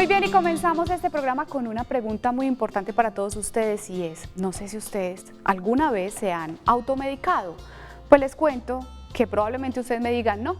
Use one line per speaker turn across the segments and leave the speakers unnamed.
Muy bien, y comenzamos este programa con una pregunta muy importante para todos ustedes y es, no sé si ustedes alguna vez se han automedicado. Pues les cuento que probablemente ustedes me digan, no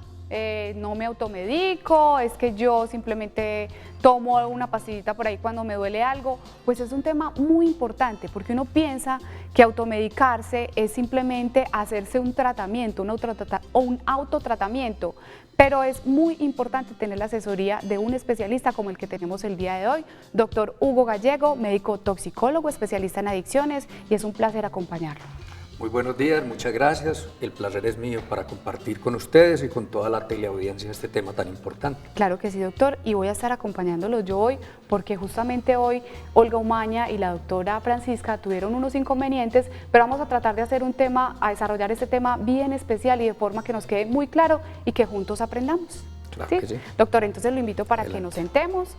me automedico, es que yo simplemente tomo una pastillita por ahí cuando me duele algo. Pues es un tema muy importante porque uno piensa que automedicarse es simplemente hacerse un tratamiento, un autotratamiento, pero es muy importante tener la asesoría de un especialista como el que tenemos el día de hoy, doctor Hugo Gallego, médico toxicólogo, especialista en adicciones, y es un placer acompañarlo.
Muy buenos días, muchas gracias. El placer es mío para compartir con ustedes y con toda la teleaudiencia este tema tan importante.
Claro que sí, doctor, y voy a estar acompañándolo yo hoy porque justamente hoy Olga Umaña y la doctora Francisca tuvieron unos inconvenientes, pero vamos a tratar de hacer a desarrollar este tema bien especial y de forma que nos quede muy claro y que juntos aprendamos.
Claro
¿Sí?
que sí.
Doctor, entonces lo invito para
Adelante.
que nos sentemos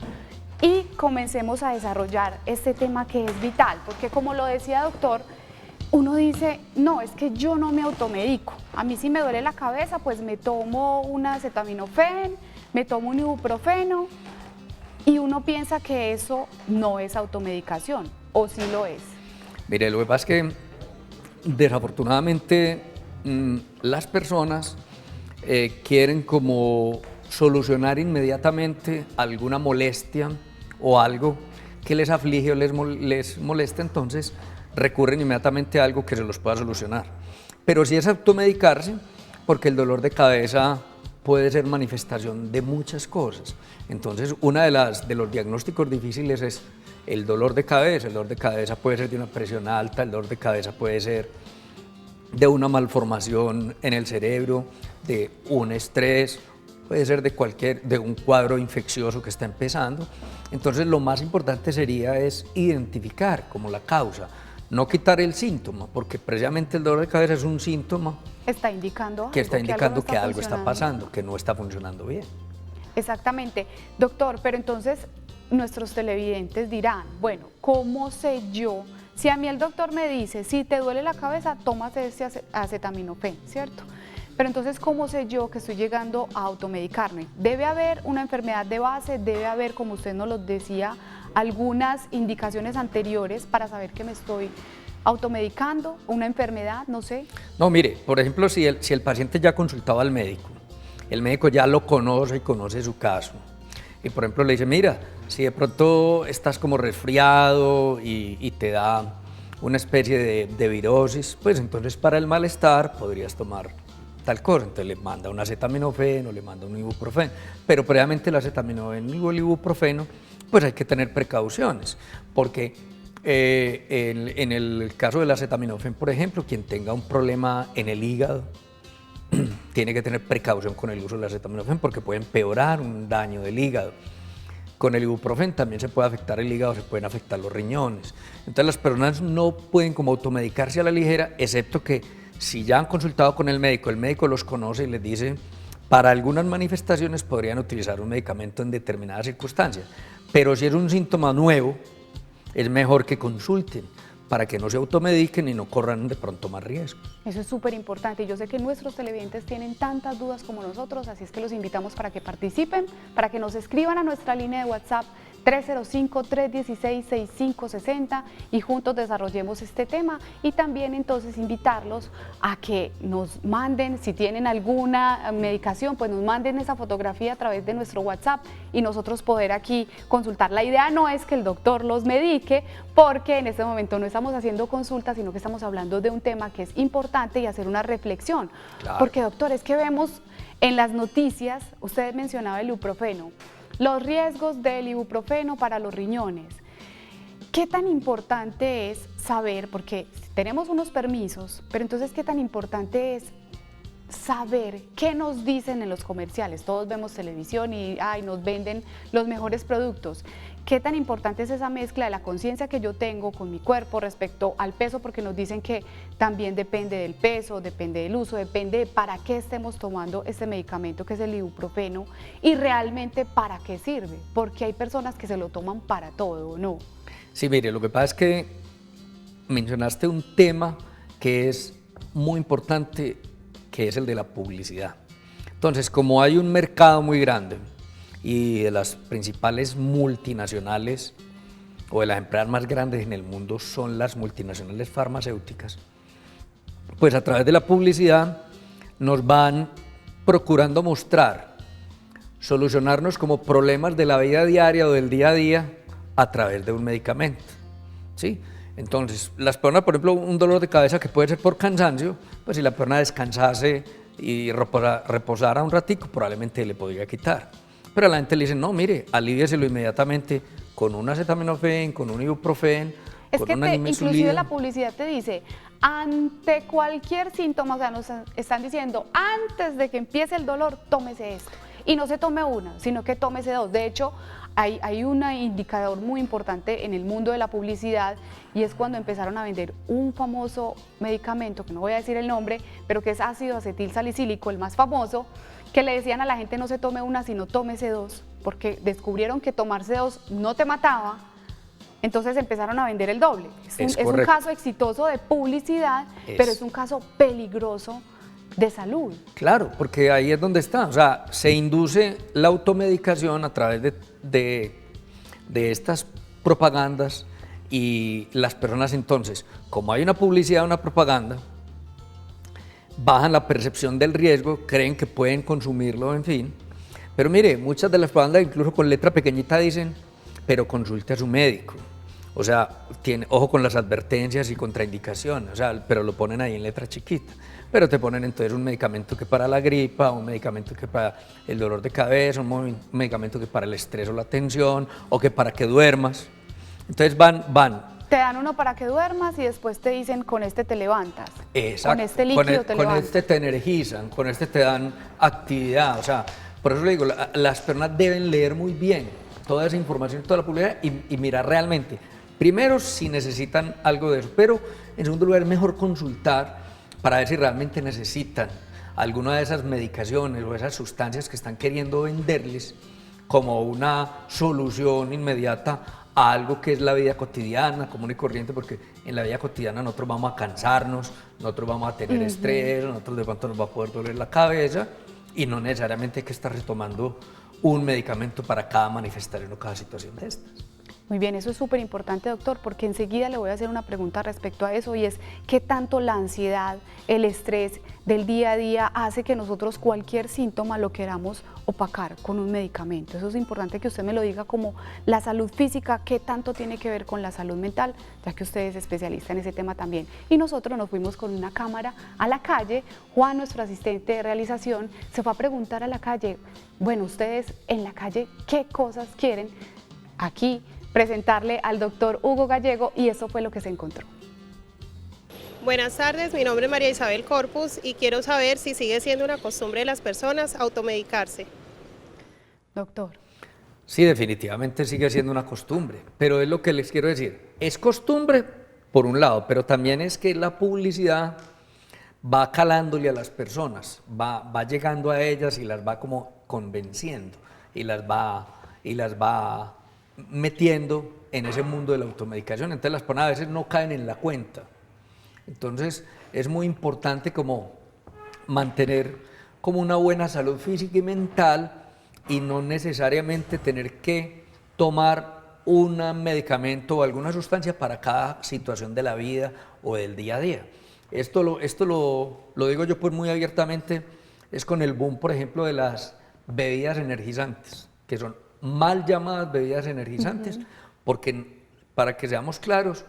y comencemos a desarrollar este tema que es vital, porque como lo decía doctor, uno dice, no, es que yo no me automedico, a mí si me duele la cabeza, pues me tomo una acetaminofén, me tomo un ibuprofeno, y uno piensa que eso no es automedicación, o sí lo es.
Mire, lo que pasa es que desafortunadamente las personas quieren como solucionar inmediatamente alguna molestia o algo que les aflige o les molesta, entonces recurren inmediatamente a algo que se los pueda solucionar. Pero sí es automedicarse, porque el dolor de cabeza puede ser manifestación de muchas cosas. Entonces, una de los diagnósticos difíciles es el dolor de cabeza. El dolor de cabeza puede ser de una presión alta, el dolor de cabeza puede ser de una malformación en el cerebro, de un estrés, puede ser de un cuadro infeccioso que está empezando. Entonces, lo más importante sería es identificar como la causa, no quitar el síntoma, porque precisamente el dolor de cabeza es un síntoma
Está indicando
que algo está pasando, que no está funcionando bien.
Exactamente. Doctor, pero entonces nuestros televidentes dirán, bueno, ¿cómo sé yo? Si a mí el doctor me dice, si te duele la cabeza, tómate este acetaminofén, ¿cierto? Pero entonces, ¿cómo sé yo que estoy llegando a automedicarme? Debe haber una enfermedad de base, debe haber, como usted nos lo decía, algunas indicaciones anteriores para saber que me estoy automedicando, una enfermedad, no sé.
No, mire, por ejemplo, si el paciente ya ha consultado al médico, el médico ya lo conoce y conoce su caso, y por ejemplo le dice, mira, si de pronto estás como resfriado y te da una especie de virosis, pues entonces para el malestar podrías tomar tal cosa, entonces le manda un acetaminofén o le manda un ibuprofeno, pero previamente el acetaminofén o el ibuprofeno, pues hay que tener precauciones, porque en el caso del acetaminofén, por ejemplo, quien tenga un problema en el hígado, tiene que tener precaución con el uso del acetaminofén porque puede empeorar un daño del hígado. Con el ibuprofeno también se puede afectar el hígado, se pueden afectar los riñones. Entonces las personas no pueden como automedicarse a la ligera, excepto que si ya han consultado con el médico los conoce y les dice, para algunas manifestaciones podrían utilizar un medicamento en determinadas circunstancias, pero si es un síntoma nuevo, es mejor que consulten para que no se automediquen y no corran de pronto más riesgos.
Eso es súper importante y yo sé que nuestros televidentes tienen tantas dudas como nosotros, así es que los invitamos para que participen, para que nos escriban a nuestra línea de WhatsApp 305-316-6560 y juntos desarrollemos este tema, y también entonces invitarlos a que nos manden, si tienen alguna medicación, pues nos manden esa fotografía a través de nuestro WhatsApp y nosotros poder aquí consultar. La idea no es que el doctor los medique, porque en este momento no estamos haciendo consultas, sino que estamos hablando de un tema que es importante y hacer una reflexión.
Claro.
Porque doctor, es que vemos en las noticias, usted mencionaba el ibuprofeno, los riesgos del ibuprofeno para los riñones. ¿Qué tan importante es saber, porque tenemos unos permisos, pero entonces qué tan importante es saber qué nos dicen en los comerciales? Todos vemos televisión y nos venden los mejores productos. ¿Qué tan importante es esa mezcla de la conciencia que yo tengo con mi cuerpo respecto al peso? Porque nos dicen que también depende del peso, depende del uso, depende de para qué estemos tomando este medicamento que es el ibuprofeno y realmente para qué sirve, porque hay personas que se lo toman para todo, ¿no?
Sí, mire, lo que pasa es que mencionaste un tema que es muy importante, que es el de la publicidad. Entonces, como hay un mercado muy grande y de las principales multinacionales o de las empresas más grandes en el mundo son las multinacionales farmacéuticas, pues a través de la publicidad nos van procurando mostrar, solucionarnos como problemas de la vida diaria o del día a día a través de un medicamento, ¿sí? Entonces, las personas, por ejemplo, un dolor de cabeza que puede ser por cansancio, pues si la persona descansase y reposara un ratico, probablemente le podría quitar. Pero a la gente le dicen, no, mire, aliviéselo inmediatamente con un acetaminofén, con un ibuprofeno, con una nimesulida.
Inclusive la publicidad te dice, ante cualquier síntoma, o sea, nos están diciendo, antes de que empiece el dolor, tómese esto. Y no se tome una, sino que tómese dos. De hecho, hay un indicador muy importante en el mundo de la publicidad y es cuando empezaron a vender un famoso medicamento, que no voy a decir el nombre, pero que es ácido acetil salicílico, el más famoso, que le decían a la gente no se tome una, sino tómese dos, porque descubrieron que tomarse dos no te mataba, entonces empezaron a vender el doble. Es un caso exitoso de publicidad, pero es un caso peligroso de salud.
Claro, porque ahí es donde está, o sea, se induce la automedicación a través de estas propagandas y las personas entonces, como hay una publicidad, una propaganda, bajan la percepción del riesgo, creen que pueden consumirlo, en fin. Pero mire, muchas de las propagandas, incluso con letra pequeñita, dicen, pero consulte a su médico. O sea, ojo con las advertencias y contraindicaciones, o sea, pero lo ponen ahí en letra chiquita. Pero te ponen entonces un medicamento que para la gripa, un medicamento que para el dolor de cabeza, un medicamento que para el estrés o la tensión, o que para que duermas. Entonces van.
Te dan uno para que duermas y después te dicen, con este te levantas.
Exacto.
Con este líquido te levantas.
Con este te energizan, con este te dan actividad. O sea, por eso le digo, las personas deben leer muy bien toda esa información, toda la publicidad y mirar realmente. Primero, si necesitan algo de eso, pero en segundo lugar, es mejor consultar para ver si realmente necesitan alguna de esas medicaciones o esas sustancias que están queriendo venderles como una solución inmediata a algo que es la vida cotidiana, común y corriente, porque en la vida cotidiana nosotros vamos a cansarnos, nosotros vamos a tener estrés, nosotros de pronto nos va a poder doler la cabeza y no necesariamente hay que estar retomando un medicamento para cada manifestación o cada situación de estas.
Muy bien, eso es súper importante, doctor, porque enseguida le voy a hacer una pregunta respecto a eso y es ¿qué tanto la ansiedad, el estrés del día a día hace que nosotros cualquier síntoma lo queramos opacar con un medicamento? Eso es importante que usted me lo diga, como la salud física, ¿qué tanto tiene que ver con la salud mental? Ya que usted es especialista en ese tema también. Y nosotros nos fuimos con una cámara a la calle. Juan, nuestro asistente de realización, se fue a preguntar a la calle, bueno, ustedes en la calle, ¿qué cosas quieren? Aquí presentarle al doctor Hugo Gallego y eso fue lo que se encontró.
Buenas tardes, mi nombre es María Isabel Corpus y quiero saber si sigue siendo una costumbre de las personas automedicarse.
Doctor.
Sí, definitivamente sigue siendo una costumbre, pero es lo que les quiero decir, es costumbre por un lado, pero también es que la publicidad va calándole a las personas, va llegando a ellas y las va como convenciendo y las va metiendo en ese mundo de la automedicación. Entonces las personas a veces no caen en la cuenta. Entonces es muy importante como mantener como una buena salud física y mental y no necesariamente tener que tomar un medicamento o alguna sustancia para cada situación de la vida o del día a día. Esto lo digo yo pues muy abiertamente, es con el boom, por ejemplo, de las bebidas energizantes, que son mal llamadas bebidas energizantes, porque para que seamos claros,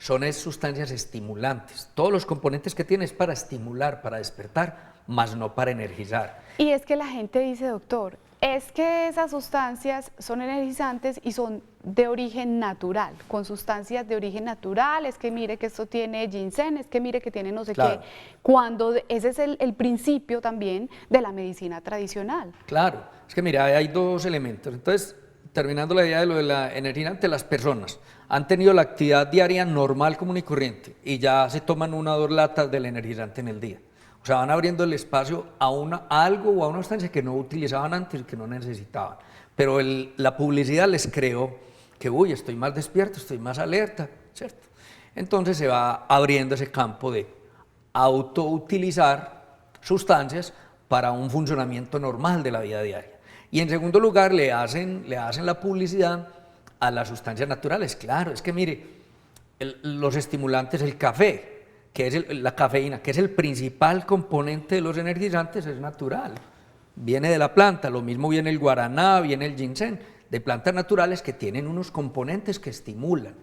son sustancias estimulantes. Todos los componentes que tiene es para estimular, para despertar, más no para energizar.
Y es que la gente dice, doctor, es que esas sustancias son energizantes y son de origen natural, con sustancias de origen natural, es que mire que esto tiene ginseng, es que mire que tiene no sé qué, cuando ese es el principio también de la medicina tradicional.
Claro, es que mira, hay dos elementos. Entonces, terminando la idea de lo de la energizante, las personas han tenido la actividad diaria normal, común y corriente, y ya se toman 1 o 2 latas del energizante en el día. O sea, van abriendo el espacio a algo o a una sustancia que no utilizaban antes y que no necesitaban. Pero la publicidad les creó que, uy, estoy más despierto, estoy más alerta, ¿cierto? Entonces se va abriendo ese campo de autoutilizar sustancias para un funcionamiento normal de la vida diaria. Y en segundo lugar, le hacen la publicidad a las sustancias naturales. Claro, es que mire, los estimulantes, el café, que es la cafeína, que es el principal componente de los energizantes, es natural. Viene de la planta, lo mismo viene el guaraná, viene el ginseng, de plantas naturales que tienen unos componentes que estimulan.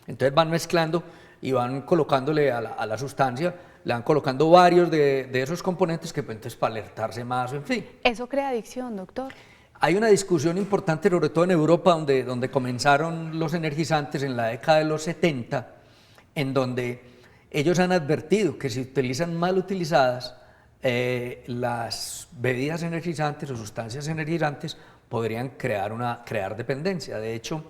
Entonces van mezclando y van colocándole a la sustancia, le van colocando varios de esos componentes que pues, entonces para alertarse más, en fin.
¿Eso crea adicción, doctor?
Hay una discusión importante, sobre todo en Europa, donde comenzaron los energizantes en la década de los 70, en donde ellos han advertido que si utilizan mal utilizadas, las bebidas energizantes o sustancias energizantes podrían crear dependencia. De hecho,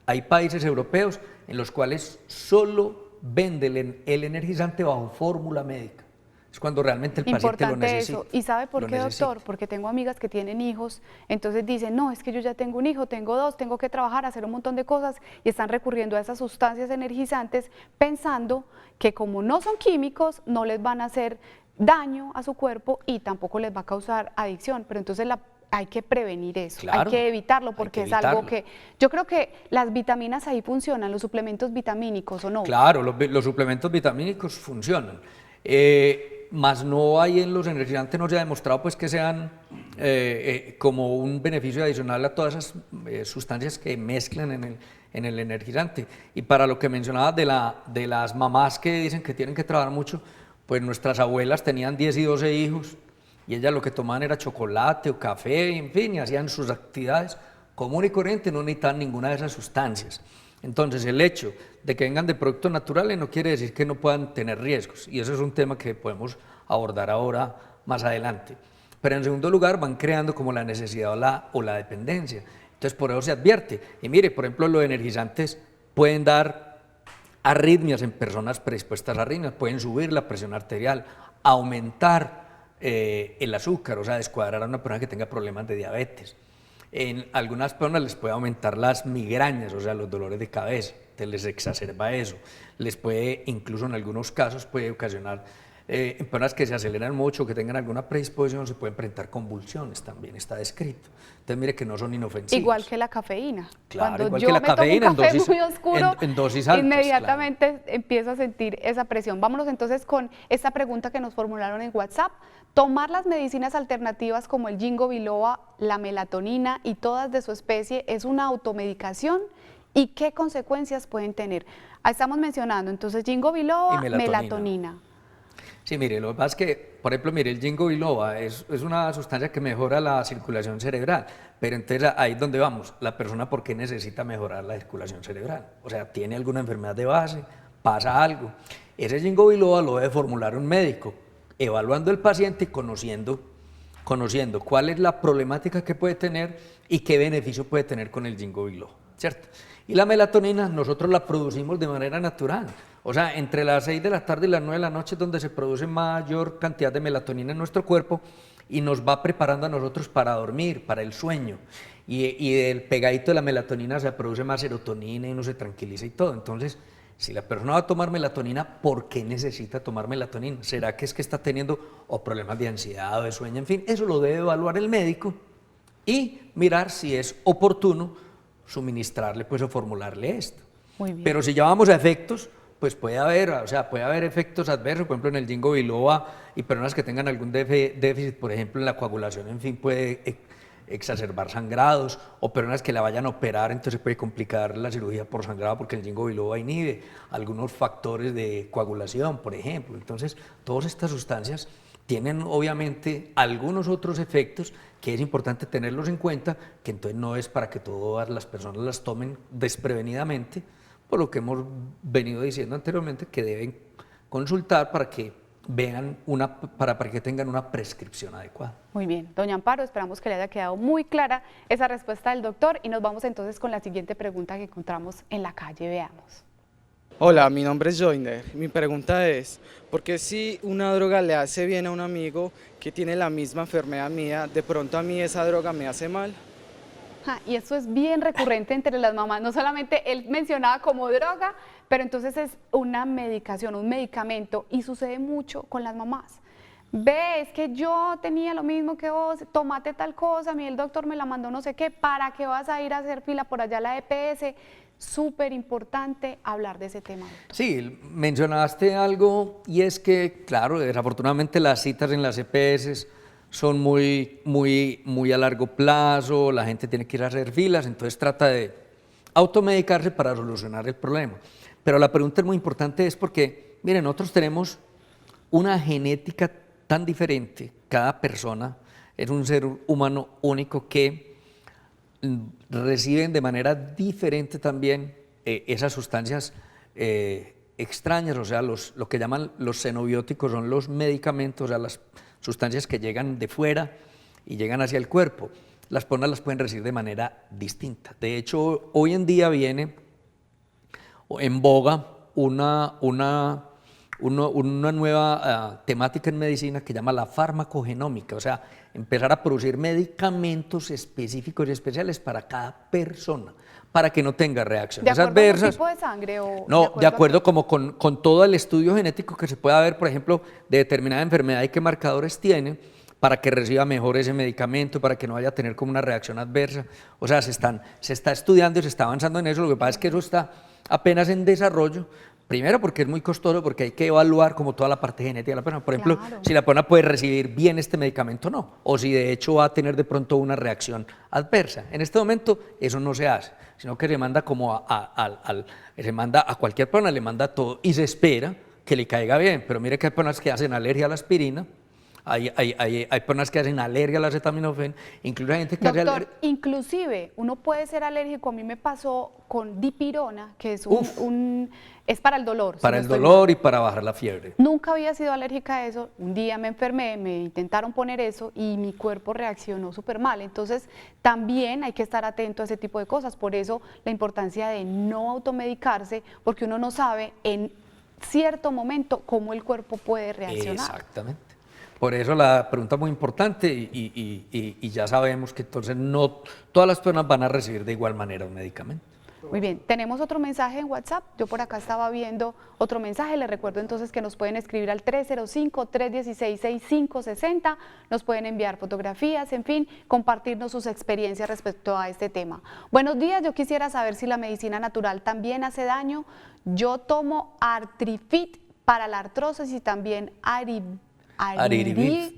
hay países europeos en los cuales solo venden el energizante bajo fórmula médica. Es cuando realmente el paciente lo necesita.
Eso. ¿Y sabe por qué, doctor? Porque tengo amigas que tienen hijos, entonces dicen, no, es que yo ya tengo un hijo, tengo dos, tengo que trabajar, hacer un montón de cosas, y están recurriendo a esas sustancias energizantes pensando que como no son químicos, no les van a hacer daño a su cuerpo y tampoco les va a causar adicción, pero entonces hay que prevenir eso, claro, hay que evitarlo porque es algo que, yo creo que las vitaminas ahí funcionan, los suplementos vitamínicos, ¿o no?
Claro, los suplementos vitamínicos funcionan, más no hay en los energizantes, no se ha demostrado pues que sean como un beneficio adicional a todas esas sustancias que mezclan en el energizante. Y para lo que mencionabas de las mamás que dicen que tienen que trabajar mucho, pues nuestras abuelas tenían 10 y 12 hijos y ellas lo que tomaban era chocolate o café, en fin, y hacían sus actividades común y corriente, no necesitaban ninguna de esas sustancias. Entonces, el hecho de que vengan de productos naturales no quiere decir que no puedan tener riesgos, y eso es un tema que podemos abordar ahora más adelante. Pero en segundo lugar, van creando como la necesidad o la dependencia. Entonces, por eso se advierte. Y mire, por ejemplo, los energizantes pueden dar arritmias en personas predispuestas a arritmias, pueden subir la presión arterial, aumentar el azúcar, o sea, descuadrar a una persona que tenga problemas de diabetes. En algunas personas les puede aumentar las migrañas, o sea, los dolores de cabeza, te les exacerba eso. Les puede, incluso en algunos casos, puede ocasionar, en personas que se aceleran mucho, que tengan alguna predisposición, se pueden presentar convulsiones, también está descrito. Entonces, mire que no son inofensivos.
Igual que la cafeína.
Claro,
cuando
igual
yo
que la
me
cafeína,
tomo un café muy oscuro,
en dosis altas,
inmediatamente empiezo a sentir esa presión. Vámonos entonces con esta pregunta que nos formularon en WhatsApp. Tomar las medicinas alternativas como el ginkgo biloba, la melatonina y todas de su especie es una automedicación, ¿y qué consecuencias pueden tener? Estamos mencionando entonces ginkgo biloba, melatonina.
Sí, mire, lo que pasa es que, por ejemplo, mire, el ginkgo biloba es una sustancia que mejora la circulación cerebral, pero entonces ahí es donde vamos, la persona ¿por qué necesita mejorar la circulación cerebral? O sea, tiene alguna enfermedad de base, pasa algo. Ese ginkgo biloba lo debe formular un médico, evaluando el paciente y conociendo cuál es la problemática que puede tener y qué beneficio puede tener con el ginkgo biloba, ¿cierto? Y la melatonina nosotros la producimos de manera natural, o sea, entre las 6 de la tarde y las 9 de la noche es donde se produce mayor cantidad de melatonina en nuestro cuerpo y nos va preparando a nosotros para dormir, para el sueño, y del pegadito de la melatonina se produce más serotonina y uno se tranquiliza y todo. Entonces, si la persona va a tomar melatonina, ¿por qué necesita tomar melatonina? ¿Será que es que está teniendo problemas de ansiedad o de sueño? En fin, eso lo debe evaluar el médico y mirar si es oportuno suministrarle pues o formularle esto.
Muy bien.
Pero si ya vamos a efectos, pues puede haber efectos adversos, por ejemplo en el ginkgo biloba y personas que tengan algún déficit, por ejemplo en la coagulación, en fin, puede exacerbar sangrados, o personas que la vayan a operar, entonces puede complicar la cirugía por sangrado porque el ginkgo biloba inhibe algunos factores de coagulación, por ejemplo. Entonces, todas estas sustancias tienen obviamente algunos otros efectos que es importante tenerlos en cuenta, que entonces no es para que todas las personas las tomen desprevenidamente, por lo que hemos venido diciendo anteriormente, que deben consultar para que vean para que tengan una prescripción adecuada.
Muy bien, doña Amparo, esperamos que le haya quedado muy clara esa respuesta del doctor y nos vamos entonces con la siguiente pregunta que encontramos en la calle, veamos.
Hola, mi nombre es Joiner. Mi pregunta es, ¿por qué si una droga le hace bien a un amigo que tiene la misma enfermedad mía, de pronto a mí esa droga me hace mal?
Y esto es bien recurrente entre las mamás, no solamente él mencionaba como droga, pero entonces es una medicación, un medicamento, y sucede mucho con las mamás. ve, es que yo tenía lo mismo que vos, tomate tal cosa, a mí el doctor me la mandó no sé qué, ¿para qué vas a ir a hacer fila por allá a la EPS? Súper importante hablar de ese tema, doctor.
Sí, mencionaste algo y es que, claro, desafortunadamente las citas en las EPS son muy a largo plazo, la gente tiene que ir a hacer filas, entonces trata de automedicarse para solucionar el problema. Pero la pregunta es muy importante es porque, miren, nosotros tenemos una genética tan diferente, cada persona es un ser humano único que reciben de manera diferente también esas sustancias extrañas, o sea, lo que llaman los xenobióticos son los medicamentos, o sea, las sustancias que llegan de fuera y llegan hacia el cuerpo. Las personas las pueden recibir de manera distinta. De hecho, hoy en día viene en boga una nueva temática en medicina que llama la farmacogenómica, o sea, empezar a producir medicamentos específicos y especiales para cada persona, para que no tenga reacciones adversas.
¿De tipo de sangre o
no, de acuerdo como con todo el estudio genético que se pueda ver, por ejemplo, de determinada enfermedad y qué marcadores tiene, para que reciba mejor ese medicamento, para que no vaya a tener como una reacción adversa. O sea, se está estudiando y se está avanzando en eso, lo que pasa es que eso está apenas en desarrollo. Primero porque es muy costoso, porque hay que evaluar como toda la parte genética de la persona. Por ejemplo,
claro,
si la persona puede recibir bien este medicamento o no, o si de hecho va a tener de pronto una reacción adversa. En este momento eso no se hace, sino que se manda como se manda a cualquier persona, le manda todo y se espera que le caiga bien. Pero mire que hay personas que hacen alergia a la aspirina, hay personas que hacen alergia al acetaminofén, incluso hay gente que hace
doctor, inclusive uno puede ser alérgico, a mí me pasó con dipirona, que es es para el dolor.
Para el dolor y para bajar la fiebre.
Nunca había sido alérgica a eso, un día me enfermé, me intentaron poner eso y mi cuerpo reaccionó súper mal, entonces también hay que estar atento a ese tipo de cosas, por eso la importancia de no automedicarse, porque uno no sabe en cierto momento cómo el cuerpo puede reaccionar.
Exactamente. Por eso la pregunta es muy importante y ya sabemos que entonces no todas las personas van a recibir de igual manera un medicamento.
Muy bien, tenemos otro mensaje en WhatsApp, yo por acá estaba viendo otro mensaje, les recuerdo entonces que nos pueden escribir al 305-316-6560, nos pueden enviar fotografías, en fin, compartirnos sus experiencias respecto a este tema. Buenos días, yo quisiera saber si la medicina natural también hace daño. Yo tomo Artrifit para la artrosis y también Ariribid,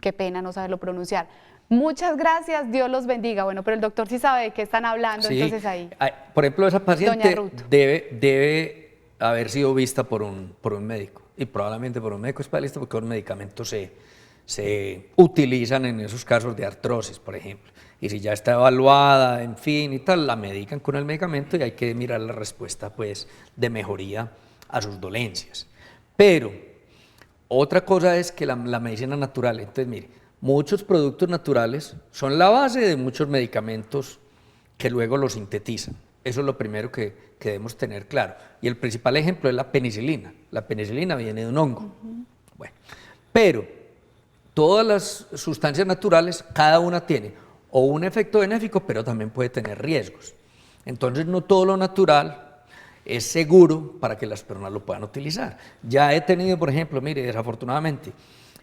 qué pena no saberlo pronunciar. Muchas gracias, Dios los bendiga. Bueno, pero el doctor sí sabe de qué están hablando,
sí,
entonces ahí.
Por ejemplo, esa paciente debe haber sido vista por un médico, y probablemente por un médico especialista, porque los medicamentos se utilizan en esos casos de artrosis, por ejemplo. Y si ya está evaluada, en fin y tal, la medican con el medicamento y hay que mirar la respuesta pues, de mejoría a sus dolencias. Pero otra cosa es que la medicina natural, entonces mire, muchos productos naturales son la base de muchos medicamentos que luego los sintetizan. Eso es lo primero que debemos tener claro. Y el principal ejemplo es la penicilina. La penicilina viene de un hongo. Bueno, pero todas las sustancias naturales, cada una tiene o un efecto benéfico, pero también puede tener riesgos. Entonces no todo lo natural es seguro para que las personas lo puedan utilizar. Ya he tenido, por ejemplo, mire, desafortunadamente,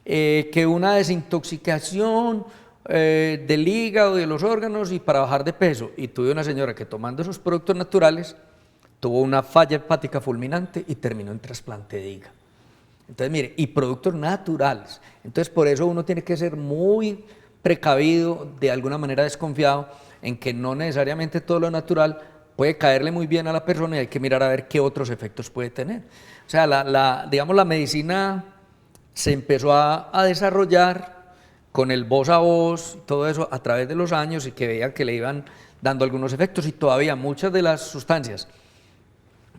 que una desintoxicación del hígado y de los órganos y para bajar de peso, y tuve una señora que tomando esos productos naturales tuvo una falla hepática fulminante y terminó en trasplante de hígado. Entonces mire, y productos naturales, entonces por eso uno tiene que ser muy precavido, de alguna manera desconfiado, en que no necesariamente todo lo natural puede caerle muy bien a la persona y hay que mirar a ver qué otros efectos puede tener. O sea, digamos la medicina se empezó a desarrollar con el voz a voz, todo eso a través de los años y que veían que le iban dando algunos efectos y todavía muchas de las sustancias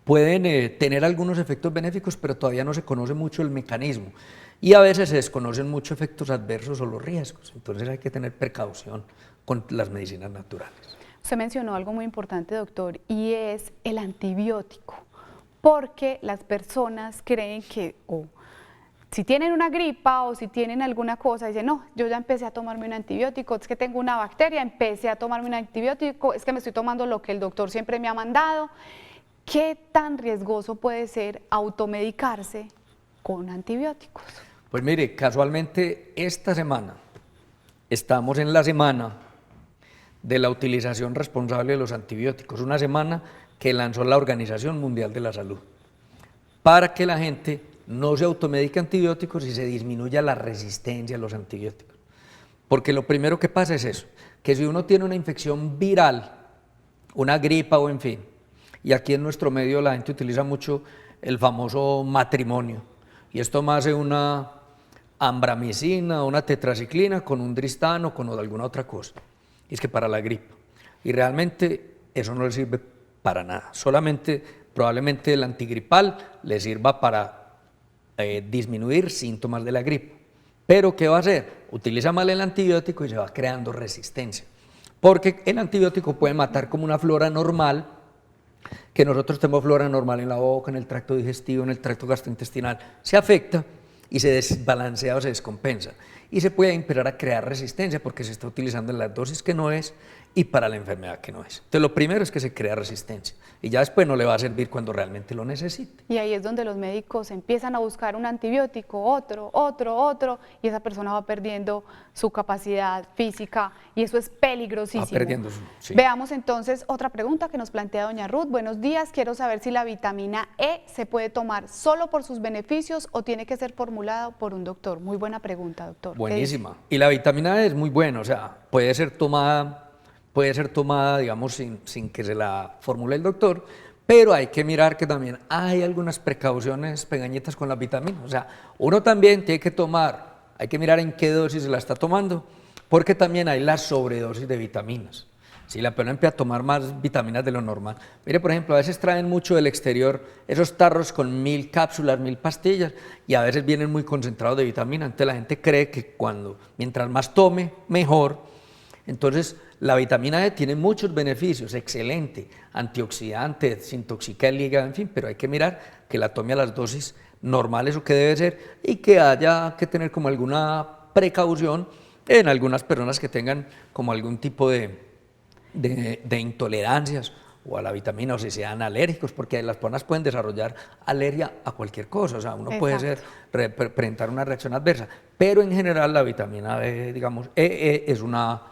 pueden tener algunos efectos benéficos, pero todavía no se conoce mucho el mecanismo y a veces se desconocen muchos efectos adversos o los riesgos, entonces hay que tener precaución con las medicinas naturales.
Usted mencionó algo muy importante, doctor, y es el antibiótico, porque las personas creen que si tienen una gripa o si tienen alguna cosa, dicen, no, yo ya empecé a tomarme un antibiótico, es que tengo una bacteria, empecé a tomarme un antibiótico, es que me estoy tomando lo que el doctor siempre me ha mandado. ¿Qué tan riesgoso puede ser automedicarse con antibióticos?
Pues mire, casualmente esta semana estamos en la semana de la utilización responsable de los antibióticos, una semana que lanzó la Organización Mundial de la Salud, para que la gente no se automedique antibióticos y se disminuya la resistencia a los antibióticos. Porque lo primero que pasa es eso, que si uno tiene una infección viral, una gripa o en fin, y aquí en nuestro medio la gente utiliza mucho el famoso matrimonio, y es tomarse una ambramicina, una tetraciclina con un dristano o con alguna otra cosa, y es que para la gripa, y realmente eso no le sirve para nada, solamente probablemente el antigripal le sirva para disminuir síntomas de la gripe. Pero ¿qué va a hacer? Utiliza mal el antibiótico y se va creando resistencia. Porque el antibiótico puede matar como una flora normal, que nosotros tenemos flora normal en la boca, en el tracto digestivo, en el tracto gastrointestinal, se afecta y se desbalancea o se descompensa. Y se puede empezar a crear resistencia porque se está utilizando en las dosis que no es y para la enfermedad que no es. Entonces lo primero es que se crea resistencia y ya después no le va a servir cuando realmente lo necesite.
Y ahí es donde los médicos empiezan a buscar un antibiótico, otro, y esa persona va perdiendo su capacidad física y eso es peligrosísimo.
Va perdiendo sí.
Veamos entonces otra pregunta que nos plantea doña Ruth. Buenos días, quiero saber si la vitamina E se puede tomar solo por sus beneficios o tiene que ser formulada por un doctor. Muy buena pregunta, doctor.
Buenísima. Y la vitamina E es muy buena, o sea, puede ser tomada, digamos, sin que se la formule el doctor, pero hay que mirar que también hay algunas precauciones pequeñitas con las vitaminas. O sea, uno también tiene que tomar, hay que mirar en qué dosis se la está tomando, porque también hay la sobredosis de vitaminas. Si la persona empieza a tomar más vitaminas de lo normal. Mire, por ejemplo, a veces traen mucho del exterior esos tarros con 1000 cápsulas, 1000 pastillas, y a veces vienen muy concentrados de vitamina. Entonces la gente cree que mientras más tome, mejor. Entonces, la vitamina E tiene muchos beneficios, excelente, antioxidante, desintoxica el hígado, en fin, pero hay que mirar que la tome a las dosis normales o que debe ser y que haya que tener como alguna precaución en algunas personas que tengan como algún tipo de intolerancias o a la vitamina o si sean alérgicos, porque las personas pueden desarrollar alergia a cualquier cosa, o sea, uno puede presentar una reacción adversa, pero en general la vitamina B, digamos, es una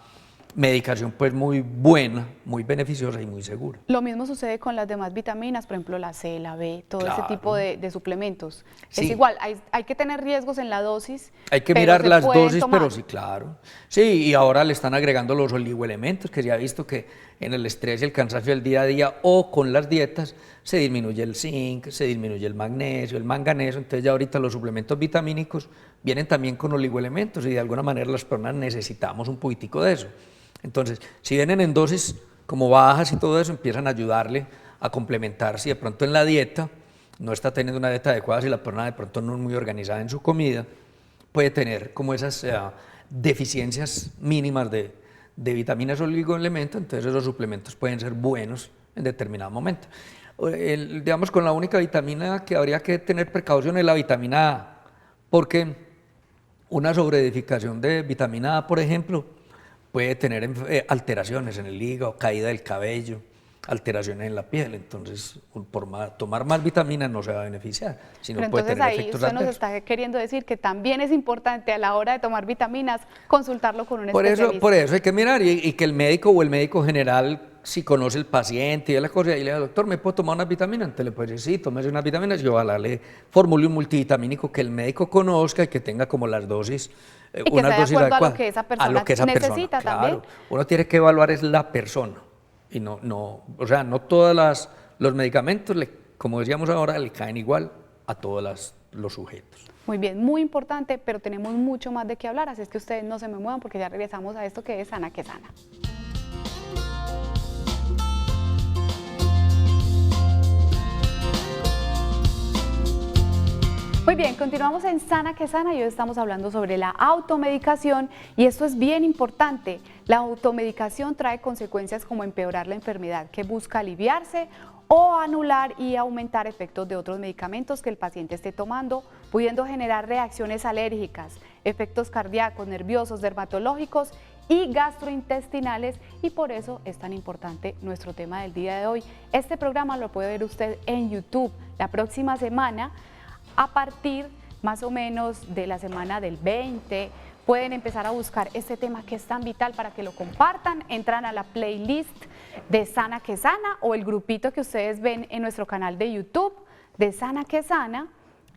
medicación pues muy buena, muy beneficiosa y muy segura.
Lo mismo sucede con las demás vitaminas, por ejemplo la C, la B, todo ese tipo de suplementos. Sí. Es igual, hay que tener riesgos en la dosis.
Hay que mirar las dosis, pero sí, claro. Sí, y ahora le están agregando los oligoelementos, que ya ha visto que en el estrés y el cansancio del día a día o con las dietas se disminuye el zinc, se disminuye el magnesio, el manganeso, entonces ya ahorita los suplementos vitamínicos vienen también con oligoelementos y de alguna manera las personas necesitamos un poquitico de eso. Entonces, si vienen en dosis como bajas y todo eso, empiezan a ayudarle a complementar. Si de pronto en la dieta no está teniendo una dieta adecuada, si la persona de pronto no es muy organizada en su comida, puede tener como esas deficiencias mínimas de vitaminas o oligoelementos, entonces esos suplementos pueden ser buenos en determinado momento. Digamos, con la única vitamina que habría que tener precaución es la vitamina A, porque una sobreedificación de vitamina A, por ejemplo, puede tener alteraciones en el hígado, caída del cabello, alteraciones en la piel, entonces tomar más vitaminas no se va a beneficiar, sino puede tener efectos adversos.
Usted nos está queriendo decir que también es importante a la hora de tomar vitaminas consultarlo con un especialista.
Por eso hay que mirar y que el médico o el médico general, si conoce el paciente y la cosa, y le dice, doctor, ¿me puedo tomar unas vitaminas? Entonces le puede decir, sí, tómese unas vitaminas y ojalá le formule un multivitamínico que el médico conozca y que tenga como las dosis, unas dosis adecuadas.
A lo que esa persona necesita también.
Claro, uno tiene que evaluar es la persona y o sea, no todos los medicamentos, como decíamos ahora, le caen igual a todos los sujetos.
Muy bien, muy importante, pero tenemos mucho más de qué hablar, así es que ustedes no se me muevan porque ya regresamos a esto que es Sana que Sana. Muy bien, continuamos en Sana que Sana y hoy estamos hablando sobre la automedicación y esto es bien importante. La automedicación trae consecuencias como empeorar la enfermedad que busca aliviarse o anular y aumentar efectos de otros medicamentos que el paciente esté tomando, pudiendo generar reacciones alérgicas, efectos cardíacos, nerviosos, dermatológicos y gastrointestinales, y por eso es tan importante nuestro tema del día de hoy. Este programa lo puede ver usted en YouTube la próxima semana a partir más o menos de la semana del 20, pueden empezar a buscar este tema que es tan vital para que lo compartan. Entran a la playlist de Sana que Sana o el grupito que ustedes ven en nuestro canal de YouTube de Sana que Sana,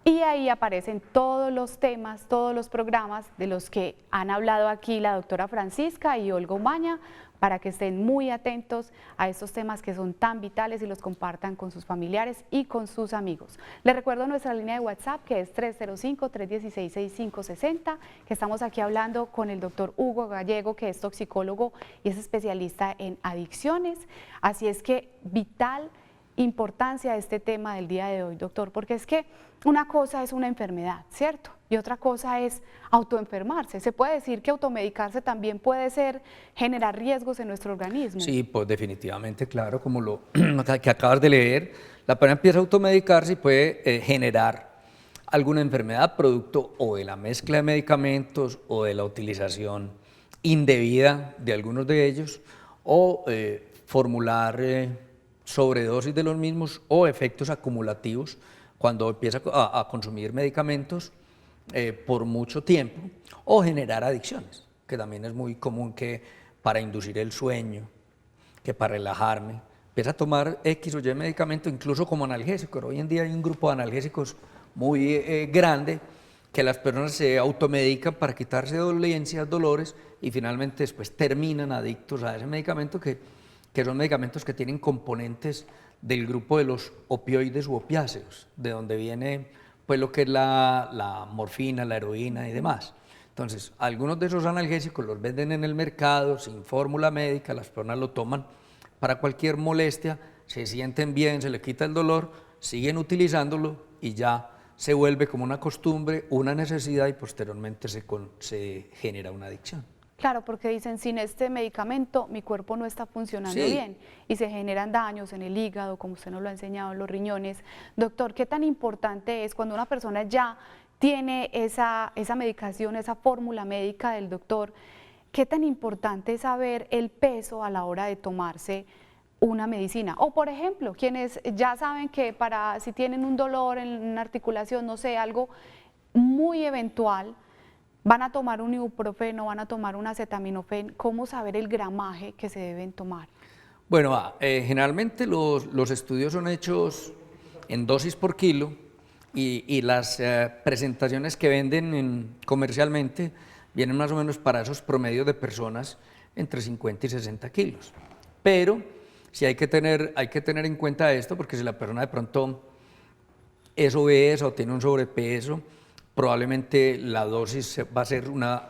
y ahí aparecen todos los temas, todos los programas de los que han hablado aquí la doctora Francisca y Olga Umaña, para que estén muy atentos a estos temas que son tan vitales y los compartan con sus familiares y con sus amigos. Les recuerdo nuestra línea de WhatsApp, que es 305-316-6560, que estamos aquí hablando con el doctor Hugo Gallego, que es toxicólogo y es especialista en adicciones. Así es que vital importancia de este tema del día de hoy, doctor, porque es que una cosa es una enfermedad, ¿cierto? Y otra cosa es autoenfermarse. ¿Se puede decir que automedicarse también puede generar riesgos en nuestro organismo?
Sí, pues definitivamente, claro, como lo que acabas de leer, la persona empieza a automedicarse y puede generar alguna enfermedad producto o de la mezcla de medicamentos o de la utilización indebida de algunos de ellos, o formular sobredosis de los mismos o efectos acumulativos cuando empieza a consumir medicamentos por mucho tiempo, o generar adicciones, que también es muy común, que para inducir el sueño, que para relajarme, empieza a tomar X o Y medicamento, incluso como analgésico. Hoy en día hay un grupo de analgésicos muy grande que las personas se automedican para quitarse dolencias, dolores, y finalmente después terminan adictos a ese medicamento, que son medicamentos que tienen componentes del grupo de los opioides u opiáceos, de donde viene pues lo que es la morfina, la heroína y demás. Entonces, algunos de esos analgésicos los venden en el mercado sin fórmula médica, las personas lo toman para cualquier molestia, se sienten bien, se les quita el dolor, siguen utilizándolo y ya se vuelve como una costumbre, una necesidad, y posteriormente se genera una adicción.
Claro, porque dicen, sin este medicamento mi cuerpo no está funcionando bien, y se generan daños en el hígado, como usted nos lo ha enseñado, en los riñones. Doctor, ¿qué tan importante es cuando una persona ya tiene esa medicación, esa fórmula médica del doctor, qué tan importante es saber el peso a la hora de tomarse una medicina? O por ejemplo, quienes ya saben que si tienen un dolor en una articulación, no sé, algo muy eventual, van a tomar un ibuprofeno, van a tomar un acetaminofén. ¿Cómo saber el gramaje que se deben tomar?
Bueno, generalmente los estudios son hechos en dosis por kilo, y las presentaciones que venden comercialmente vienen más o menos para esos promedios de personas entre 50 y 60 kilos. Pero sí hay que tener en cuenta esto, porque si la persona de pronto es obesa o tiene un sobrepeso, probablemente la dosis va a ser una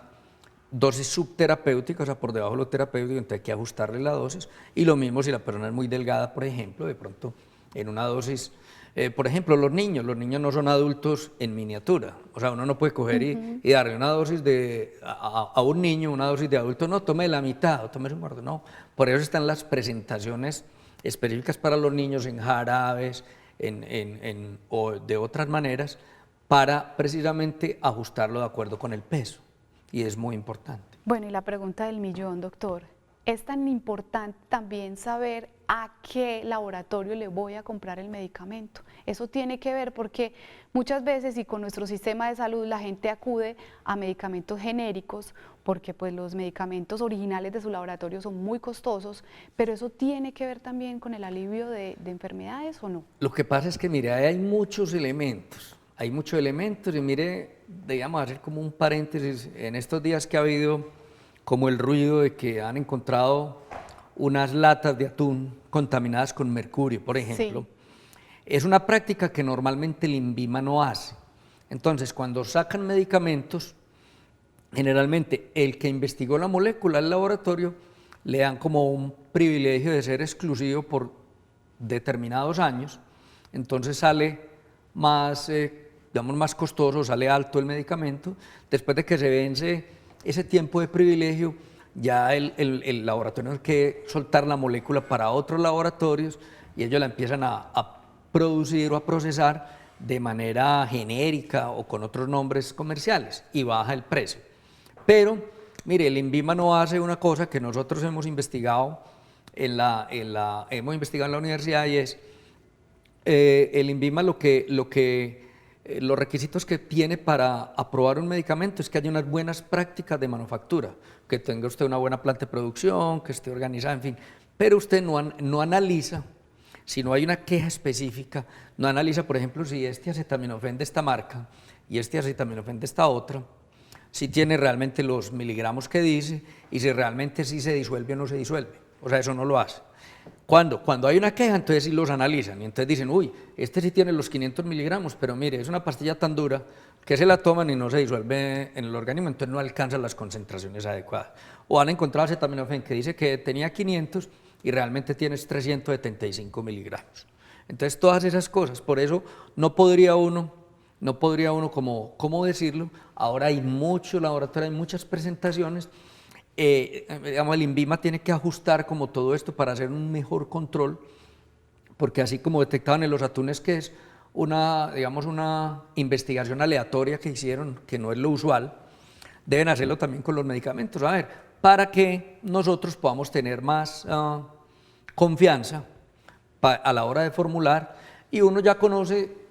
dosis subterapéutica, o sea, por debajo de lo terapéutico, entonces hay que ajustarle la dosis. Y lo mismo si la persona es muy delgada, por ejemplo, de pronto en una dosis, por ejemplo, los niños no son adultos en miniatura, o sea, uno no puede coger y darle una dosis a un niño, una dosis de adulto, no, tome la mitad, o tome su muerto, no. Por eso están las presentaciones específicas para los niños en jarabes o de otras maneras, para precisamente ajustarlo de acuerdo con el peso, y es muy importante.
Bueno, y la pregunta del millón, doctor, ¿es tan importante también saber a qué laboratorio le voy a comprar el medicamento? Eso tiene que ver, porque muchas veces, y con nuestro sistema de salud, la gente acude a medicamentos genéricos, porque pues los medicamentos originales de su laboratorio son muy costosos, pero eso tiene que ver también con el alivio de enfermedades, ¿o no?
Lo que pasa es que, mire, hay muchos elementos, y mire, digamos, hacer como un paréntesis, en estos días que ha habido como el ruido de que han encontrado unas latas de atún contaminadas con mercurio, por ejemplo, sí. Es una práctica que normalmente el INVIMA no hace. Entonces, cuando sacan medicamentos, generalmente el que investigó la molécula al laboratorio le dan como un privilegio de ser exclusivo por determinados años, entonces sale más, digamos, más costoso, sale alto el medicamento. Después de que se vence ese tiempo de privilegio, ya el laboratorio tiene que soltar la molécula para otros laboratorios, y ellos la empiezan a producir o a procesar de manera genérica o con otros nombres comerciales, y baja el precio. Pero, mire, el INVIMA no hace una cosa que nosotros hemos investigado en la universidad, y es, el INVIMA lo que los requisitos que tiene para aprobar un medicamento es que haya unas buenas prácticas de manufactura, que tenga usted una buena planta de producción, que esté organizada, en fin, pero usted no analiza, si no hay una queja específica, no analiza, por ejemplo, si este acetaminofén de esta marca y este acetaminofén de esta otra, si tiene realmente los miligramos que dice y si realmente sí se disuelve o no se disuelve. O sea, eso no lo hace. Cuando hay una queja, entonces sí los analizan y entonces dicen, uy, este sí tiene los 500 miligramos, pero mire, es una pastilla tan dura que se la toman y no se disuelve en el organismo, entonces no alcanzan las concentraciones adecuadas. O han encontrado acetaminofén que dice que tenía 500 y realmente tienes 375 miligramos. Entonces todas esas cosas, por eso no podría uno ¿cómo decirlo? Ahora hay mucho laboratorio, hay muchas presentaciones, digamos, el INVIMA tiene que ajustar como todo esto para hacer un mejor control, porque así como detectaban en los atunes que es digamos, una investigación aleatoria que hicieron, que no es lo usual, deben hacerlo también con los medicamentos, a ver, para que nosotros podamos tener más confianza a la hora de formular, y uno ya conoce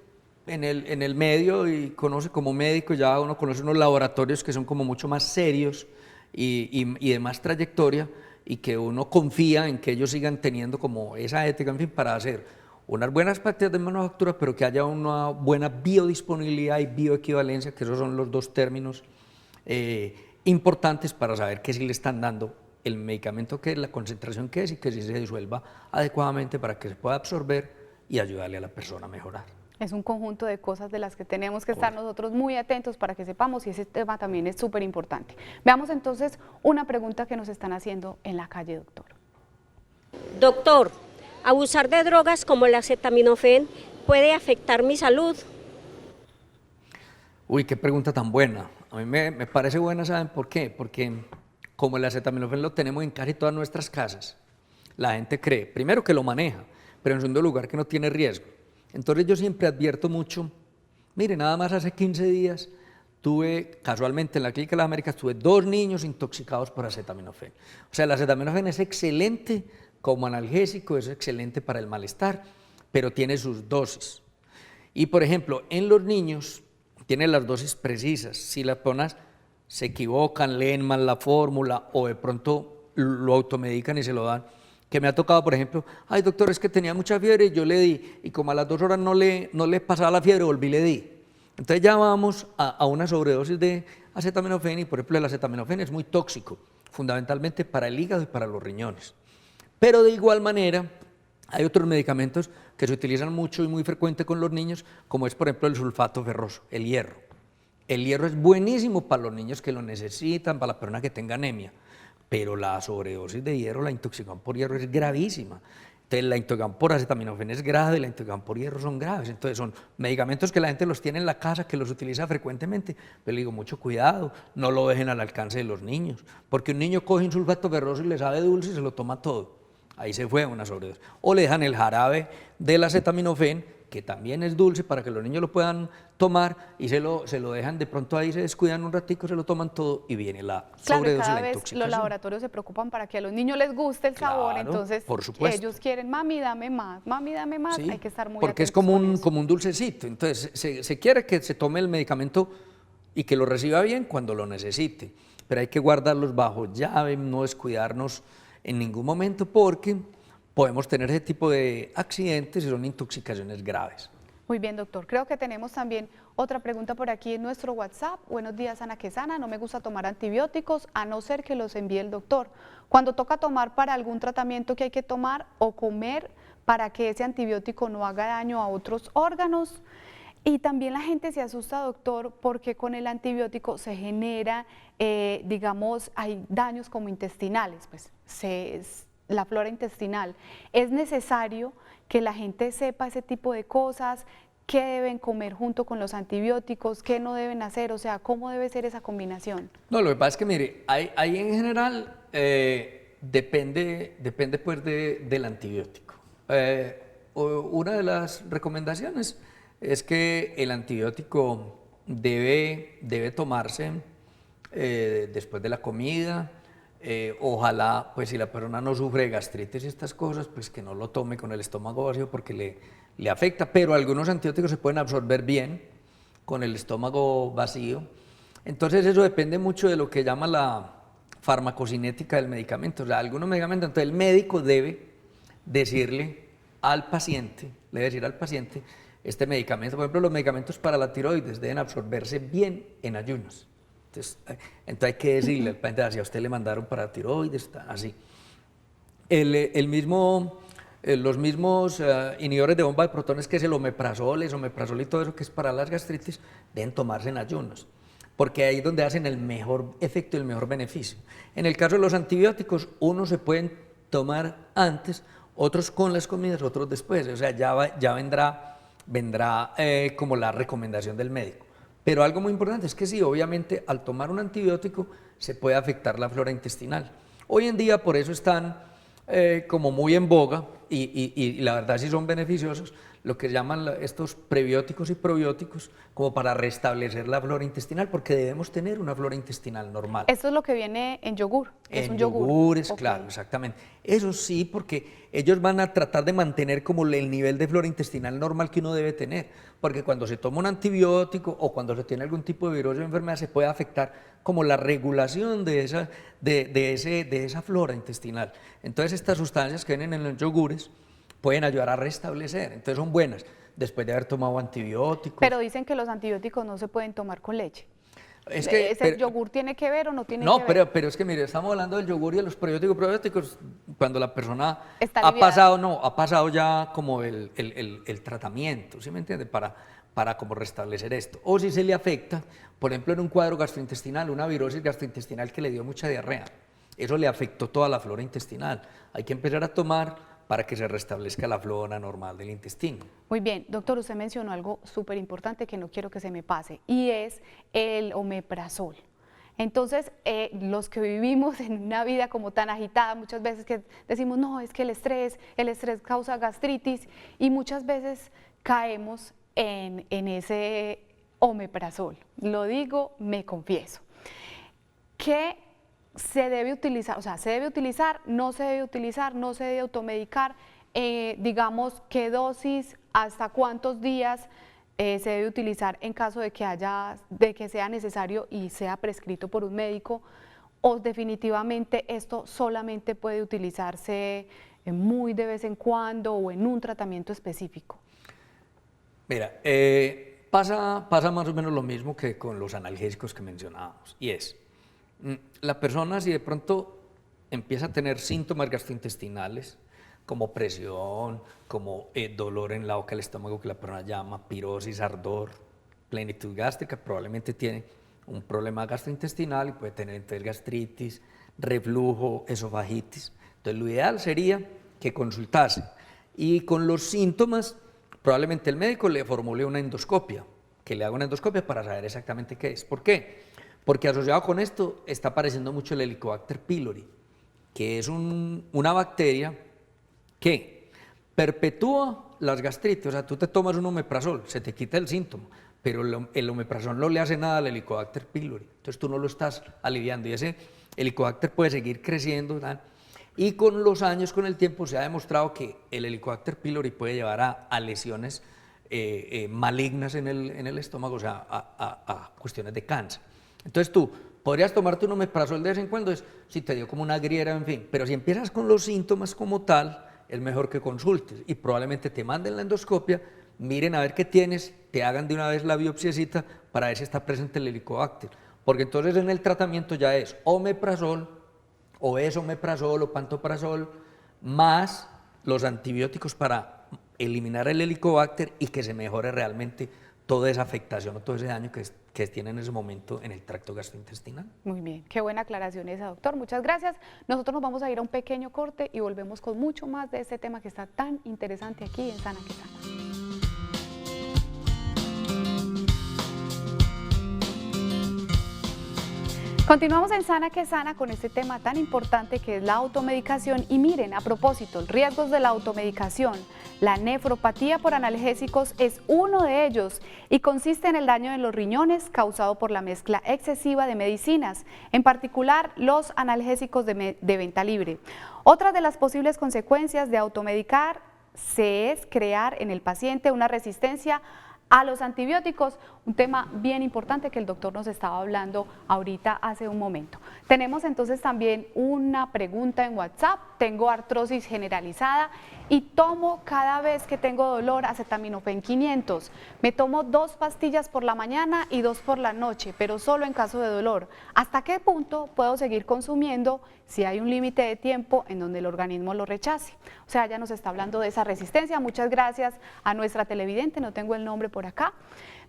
en el medio y conoce como médico, ya uno conoce unos laboratorios que son como mucho más serios y de más trayectoria, y que uno confía en que ellos sigan teniendo como esa ética, en fin, para hacer unas buenas prácticas de manufactura, pero que haya una buena biodisponibilidad y bioequivalencia, que esos son los dos términos importantes para saber que sí le están dando el medicamento que es, la concentración que es, y que sí se disuelva adecuadamente para que se pueda absorber y ayudarle a la persona a mejorar.
Es un conjunto de cosas de las que tenemos que estar nosotros muy atentos para que sepamos, y ese tema también es súper importante. Veamos entonces una pregunta que nos están haciendo en la calle, doctor.
Doctor, ¿abusar de drogas como el acetaminofén puede afectar mi salud?
Uy, qué pregunta tan buena. A mí me parece buena, ¿saben por qué? Porque como el acetaminofén lo tenemos en casi todas nuestras casas, la gente cree, primero, que lo maneja, pero en segundo lugar que no tiene riesgo. Entonces yo siempre advierto mucho, mire, nada más hace 15 días tuve, casualmente en la Clínica de las Américas, tuve 2 niños intoxicados por acetaminofén. O sea, el acetaminofén es excelente como analgésico, es excelente para el malestar, pero tiene sus dosis. Y por ejemplo, en los niños tiene las dosis precisas, si las pones se equivocan, leen mal la fórmula o de pronto lo automedican y se lo dan. Que me ha tocado, por ejemplo, ay doctor, es que tenía mucha fiebre y yo le di, y como a las 2 horas no le pasaba la fiebre, volví y le di. Entonces ya vamos a una sobredosis de acetaminofén, y por ejemplo el acetaminofén es muy tóxico, fundamentalmente para el hígado y para los riñones. Pero de igual manera, hay otros medicamentos que se utilizan mucho y muy frecuente con los niños, como es por ejemplo el sulfato ferroso, el hierro. El hierro es buenísimo para los niños que lo necesitan, para la persona que tenga anemia. Pero la sobredosis de hierro, la intoxicación por hierro es gravísima. Entonces la intoxicación por acetaminofén es grave, la intoxicación por hierro son graves. Entonces son medicamentos que la gente los tiene en la casa, que los utiliza frecuentemente. Pero le digo, mucho cuidado, no lo dejen al alcance de los niños. Porque un niño coge un sulfato ferroso y le sabe dulce y se lo toma todo. Ahí se fue una sobredosis. O le dejan el jarabe del acetaminofén, que también es dulce, para que los niños lo puedan tomar, y se lo dejan, de pronto ahí se descuidan un ratico, se lo toman todo y viene la sobredosis,
cada
la
vez
intoxicación.
los laboratorios se preocupan para que a los niños les guste el sabor,
Claro,
entonces
por supuesto.
ellos quieren, mami, dame más,
Sí,
hay que estar muy
porque es
atentos
como
con eso.
un dulcecito, entonces se quiere que se tome el medicamento y que lo reciba bien cuando lo necesite, pero hay que guardarlos bajo llave, no descuidarnos en ningún momento, porque podemos tener ese tipo de accidentes y son intoxicaciones graves.
Muy bien, doctor. Creo que tenemos también otra pregunta por aquí en nuestro WhatsApp. Buenos días, Ana Quesana. No me gusta tomar antibióticos a no ser que los envíe el doctor. Cuando toca tomar para algún tratamiento que hay que tomar o comer para que ese antibiótico no haga daño a otros órganos. Y también la gente se asusta, doctor, porque con el antibiótico se genera, digamos, hay daños como intestinales, pues la flora intestinal. Es necesario que la gente sepa ese tipo de cosas, qué deben comer junto con los antibióticos, qué no deben hacer, o sea, cómo debe ser esa combinación.
No, lo que pasa es que, mire, ahí en general depende pues del antibiótico. Una de las recomendaciones es que el antibiótico debe tomarse después de la comida. Ojalá, pues si la persona no sufre de gastritis y estas cosas, pues que no lo tome con el estómago vacío porque le afecta, pero algunos antibióticos se pueden absorber bien con el estómago vacío. Entonces eso depende mucho de lo que llama la farmacocinética del medicamento. O sea, algunos medicamentos, entonces el médico debe decirle al paciente, este medicamento, por ejemplo, los medicamentos para la tiroides deben absorberse bien en ayunas. Entonces hay que decirle al paciente, si a usted le mandaron para tiroides, así. Los mismos inhibidores de bomba de protones, que es el omeprazol, y todo eso que es para las gastritis, deben tomarse en ayunos, porque ahí es donde hacen el mejor efecto y el mejor beneficio. En el caso de los antibióticos, unos se pueden tomar antes, otros con las comidas, otros después, o sea, ya vendrá como la recomendación del médico. Pero algo muy importante es que sí, obviamente, al tomar un antibiótico se puede afectar la flora intestinal. Hoy en día por eso están como muy en boga y la verdad sí son beneficiosos, lo que llaman estos prebióticos y probióticos, como para restablecer la flora intestinal, porque debemos tener una flora intestinal normal.
Esto es lo que viene en yogur, es un yogur.
Yogures,
okay.
Claro, exactamente. Eso sí, porque ellos van a tratar de mantener como el nivel de flora intestinal normal que uno debe tener, porque cuando se toma un antibiótico o cuando se tiene algún tipo de virus o enfermedad se puede afectar como la regulación de esa flora intestinal. Entonces estas sustancias que vienen en los yogures pueden ayudar a restablecer, entonces son buenas después de haber tomado antibióticos.
Pero dicen que los antibióticos no se pueden tomar con leche.
Es que,
¿Ese yogur tiene que ver o no tiene que ver?
No, pero es que mire, estamos hablando del yogur y de los probióticos cuando la persona ha pasado ya como el tratamiento, ¿sí me entiende? Para como restablecer esto. O si se le afecta, por ejemplo, en un cuadro gastrointestinal, una virosis gastrointestinal que le dio mucha diarrea, eso le afectó toda la flora intestinal. Hay que empezar a tomar para que se restablezca la flora normal del intestino.
Muy bien, doctor, usted mencionó algo súper importante que no quiero que se me pase, y es el omeprazol. Entonces, los que vivimos en una vida como tan agitada, muchas veces que decimos, no, es que el estrés causa gastritis, y muchas veces caemos en ese omeprazol. Lo digo, me confieso. ¿Qué se debe utilizar? O sea, ¿se debe utilizar? ¿No se debe utilizar? ¿No se debe automedicar? Digamos, ¿qué dosis? ¿Hasta cuántos días se debe utilizar en caso de que sea necesario y sea prescrito por un médico? ¿O definitivamente esto solamente puede utilizarse muy de vez en cuando o en un tratamiento específico?
Mira, pasa más o menos lo mismo que con los analgésicos que mencionábamos, y es, la persona, si de pronto empieza a tener síntomas gastrointestinales, como presión, como dolor en la boca del estómago, que la persona llama pirosis, ardor, plenitud gástrica, probablemente tiene un problema gastrointestinal y puede tener entonces gastritis, reflujo, esofagitis. Entonces lo ideal sería que consultase, y con los síntomas probablemente el médico le formule una endoscopia, que le haga una endoscopia para saber exactamente qué es. ¿Por qué? Porque asociado con esto está apareciendo mucho el Helicobacter pylori, que es una bacteria que perpetúa las gastritis. O sea, tú te tomas un omeprazol, se te quita el síntoma, pero el omeprazol no le hace nada al Helicobacter pylori, entonces tú no lo estás aliviando, y ese Helicobacter puede seguir creciendo, ¿verdad? Y con los años, con el tiempo, se ha demostrado que el Helicobacter pylori puede llevar a lesiones malignas en el estómago, o sea, a cuestiones de cáncer. Entonces tú podrías tomarte un omeprazol de vez en cuando, si te dio como una griera, en fin, pero si empiezas con los síntomas como tal, es mejor que consultes y probablemente te manden la endoscopia, miren a ver qué tienes, te hagan de una vez la biopsiecita para ver si está presente el Helicobacter, porque entonces en el tratamiento ya es omeprazol, o esomeprazol o pantoprazol, más los antibióticos para eliminar el Helicobacter y que se mejore realmente toda esa afectación o todo ese daño que tiene en ese momento en el tracto gastrointestinal.
Muy bien, qué buena aclaración esa, doctor. Muchas gracias. Nosotros nos vamos a ir a un pequeño corte y volvemos con mucho más de este tema que está tan interesante aquí en Sana que Sana. Continuamos en Sana que Sana con este tema tan importante que es la automedicación, y miren, a propósito, riesgos de la automedicación. La nefropatía por analgésicos es uno de ellos y consiste en el daño en los riñones causado por la mezcla excesiva de medicinas, en particular los analgésicos de venta libre. Otra de las posibles consecuencias de automedicar es crear en el paciente una resistencia a los antibióticos, un tema bien importante que el doctor nos estaba hablando ahorita hace un momento. Tenemos entonces también una pregunta en WhatsApp. Tengo artrosis generalizada y tomo cada vez que tengo dolor acetaminofén 500. Me tomo 2 pastillas por la mañana y 2 por la noche, pero solo en caso de dolor. ¿Hasta qué punto puedo seguir consumiendo si hay un límite de tiempo en donde el organismo lo rechace? O sea, ya nos está hablando de esa resistencia. Muchas gracias a nuestra televidente, no tengo el nombre por acá.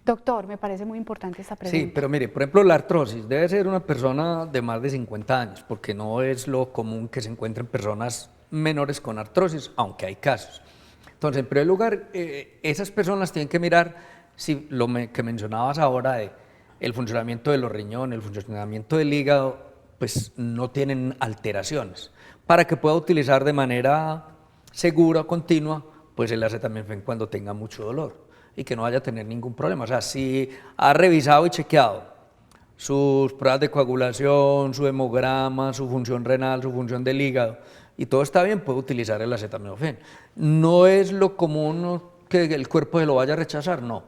Doctor, me parece muy importante esa pregunta.
Sí, pero mire, por ejemplo, la artrosis debe ser una persona de más de 50 años, porque no es lo común que se encuentren personas menores con artrosis, aunque hay casos. Entonces, en primer lugar, esas personas tienen que mirar si que mencionabas ahora de el funcionamiento de los riñones, el funcionamiento del hígado, pues no tienen alteraciones, para que pueda utilizar de manera segura, continua, pues el acetaminofén cuando tenga mucho dolor y que no vaya a tener ningún problema. O sea, si ha revisado y chequeado sus pruebas de coagulación, su hemograma, su función renal, su función del hígado, y todo está bien, puede utilizar el acetaminofén. No es lo común que el cuerpo se lo vaya a rechazar, no.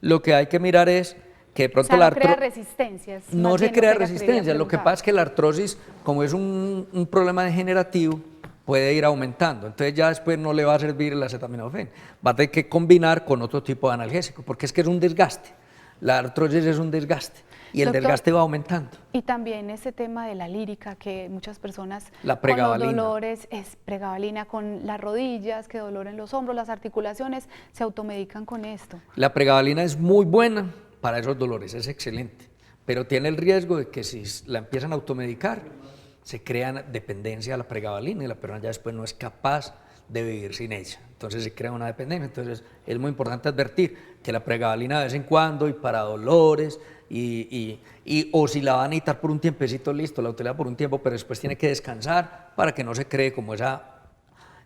Lo que hay que mirar es que de pronto
no crea resistencias.
No se crea resistencia, lo que pasa es que la artrosis, como es un problema degenerativo, puede ir aumentando, entonces ya después no le va a servir el acetaminofén, va a tener que combinar con otro tipo de analgésico, porque es que es un desgaste, la artrosis es un desgaste, y el desgaste va aumentando.
Y también ese tema de la lírica, que muchas personas
la
con los dolores, es pregabalina, con las rodillas, que dolor en los hombros, las articulaciones, se automedican con esto.
La pregabalina es muy buena para esos dolores, es excelente, pero tiene el riesgo de que si la empiezan a automedicar, se crea dependencia a la pregabalina y la persona ya después no es capaz de vivir sin ella. Entonces se crea una dependencia. Entonces es muy importante advertir que la pregabalina de vez en cuando y para dolores o si la van a necesitar por un tiempecito, listo, la utiliza por un tiempo, pero después tiene que descansar para que no se cree como eso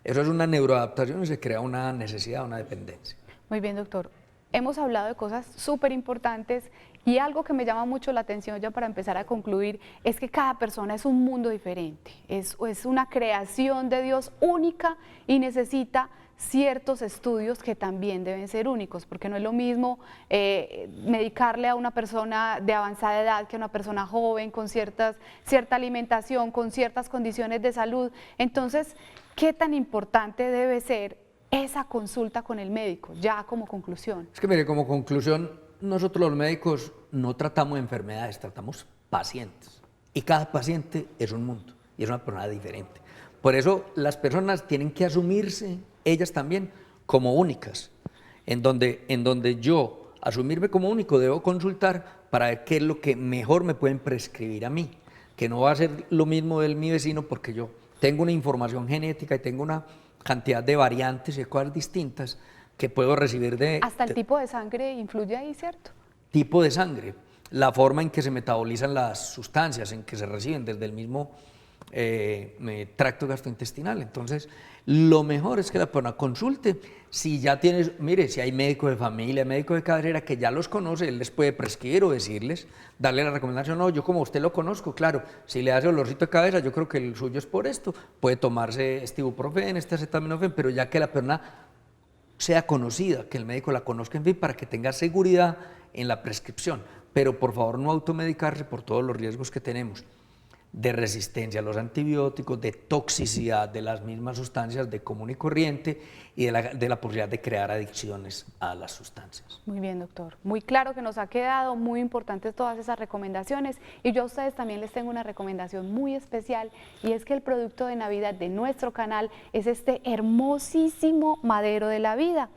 es una neuroadaptación y se crea una necesidad, una dependencia.
Muy bien, doctor. Hemos hablado de cosas súper importantes y algo que me llama mucho la atención ya para empezar a concluir es que cada persona es un mundo diferente, es una creación de Dios única y necesita ciertos estudios que también deben ser únicos, porque no es lo mismo medicarle a una persona de avanzada edad que a una persona joven con cierta alimentación, con ciertas condiciones de salud. Entonces, ¿qué tan importante debe ser esa consulta con el médico, ya como conclusión?
Es que mire, como conclusión, nosotros los médicos no tratamos enfermedades, tratamos pacientes. Y cada paciente es un mundo y es una persona diferente. Por eso las personas tienen que asumirse, ellas también, como únicas. En donde yo, asumirme como único, debo consultar para ver qué es lo que mejor me pueden prescribir a mí. Que no va a ser lo mismo del mi vecino porque yo tengo una información genética y tengo una cantidad de variantes y cosas distintas que puedo recibir de...
Hasta el tipo de sangre influye ahí, ¿cierto?
Tipo de sangre, la forma en que se metabolizan las sustancias, en que se reciben desde el mismo tracto gastrointestinal. Entonces, lo mejor es que la persona consulte. Si ya tienes, mire, si hay médico de familia, médico de cabecera que ya los conoce, él les puede prescribir o decirles, darle la recomendación, no, yo como usted lo conozco, claro, si le hace olorcito de cabeza, yo creo que el suyo es por esto, puede tomarse este ibuprofeno, este acetaminofén, pero ya que la persona sea conocida, que el médico la conozca, en fin, para que tenga seguridad en la prescripción, pero por favor no automedicarse por todos los riesgos que tenemos de resistencia a los antibióticos, de toxicidad de las mismas sustancias de común y corriente y de la posibilidad de crear adicciones a las sustancias.
Muy bien, doctor. Muy claro que nos ha quedado, muy importantes todas esas recomendaciones y yo a ustedes también les tengo una recomendación muy especial y es que el producto de Navidad de nuestro canal es este hermosísimo madero de la vida,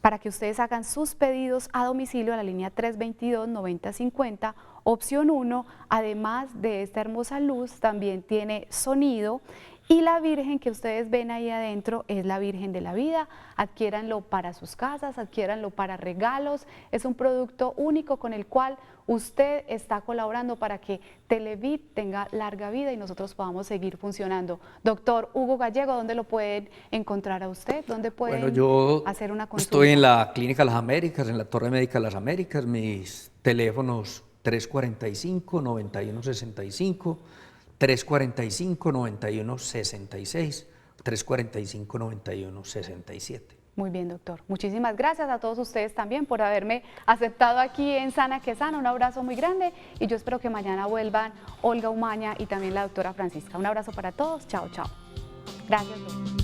para que ustedes hagan sus pedidos a domicilio a la línea 322-9050, opción 1, además de esta hermosa luz, también tiene sonido y la Virgen que ustedes ven ahí adentro es la Virgen de la Vida. Adquiéranlo para sus casas, adquiéranlo para regalos, es un producto único con el cual usted está colaborando para que Televid tenga larga vida y nosotros podamos seguir funcionando. Doctor Hugo Gallego, ¿dónde lo pueden encontrar a usted? ¿Dónde pueden hacer una consulta?
Estoy en la Clínica Las Américas, en la Torre Médica Las Américas, mis teléfonos 345-9165, 345-9166, 345-9167.
Muy bien, doctor. Muchísimas gracias a todos ustedes también por haberme aceptado aquí en Sana que Sana. Un abrazo muy grande y yo espero que mañana vuelvan Olga Umaña y también la doctora Francisca. Un abrazo para todos. Chao, chao. Gracias, doctor.